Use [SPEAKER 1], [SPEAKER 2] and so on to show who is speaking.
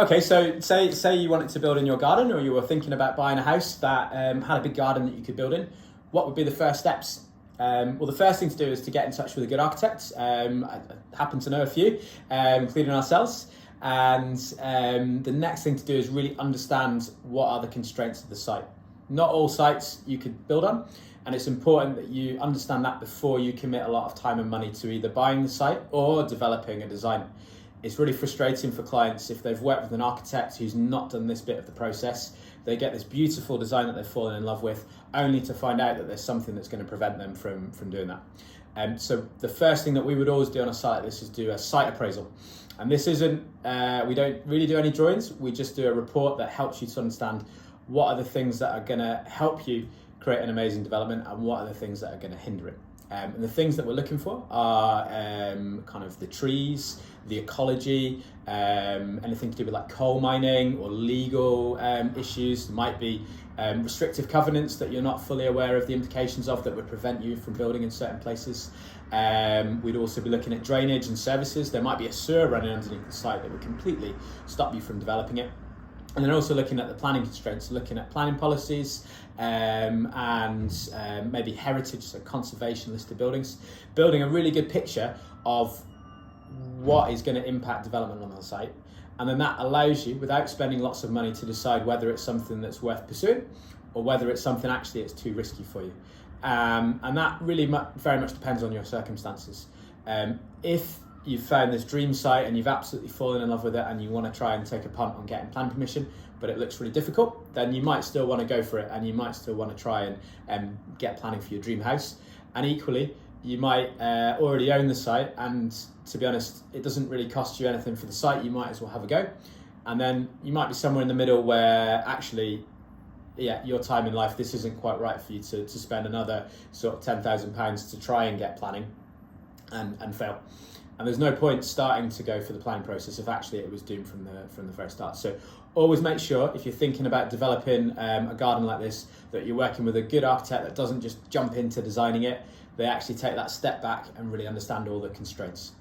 [SPEAKER 1] Okay, so say you wanted to build in your garden, or you were thinking about buying a house that had a big garden that you could build in. What would be the first steps? Well, the first thing to do is to get in touch with a good architect. I happen to know a few, including ourselves. And the next thing to do is really understand what are the constraints of the site. Not all sites you could build on, and it's important that you understand that before you commit a lot of time and money to either buying the site or developing a design. It's really frustrating for clients if they've worked with an architect who's not done this bit of the process. They get this beautiful design that they've fallen in love with, only to find out that there's something that's going to prevent them from doing that. So the first thing that we would always do on a site like this is do a site appraisal. And this isn't, we don't really do any drawings, we just do a report that helps you to understand what are the things that are going to help you create an amazing development and what are the things that are going to hinder it. And the things that we're looking for are kind of the trees, the ecology, anything to do with like coal mining or legal issues. There might be restrictive covenants that you're not fully aware of the implications of that would prevent you from building in certain places. We'd also be looking at drainage and services. There might be a sewer running underneath the site that would completely stop you from developing it. And then also looking at the planning constraints, looking at planning policies and maybe heritage, so conservation listed buildings, building a really good picture of what is going to impact development on the site. And then that allows you, without spending lots of money, to decide whether it's something that's worth pursuing or whether it's something actually it's too risky for you. And that really very much depends on your circumstances. If you've found this dream site and you've absolutely fallen in love with it and you want to try and take a punt on getting planning permission, but it looks really difficult, then you might still want to go for it and you might still want to try and get planning for your dream house. And equally, you might already own the site, and to be honest, it doesn't really cost you anything for the site. You might as well have a go. And then you might be somewhere in the middle where actually, yeah, your time in life, this isn't quite right for you to spend another sort of £10,000 to try and get planning and fail. And there's no point starting to go for the planning process if actually it was doomed from the very start. So always make sure, if you're thinking about developing a garden like this, that you're working with a good architect that doesn't just jump into designing it. They actually take that step back and really understand all the constraints.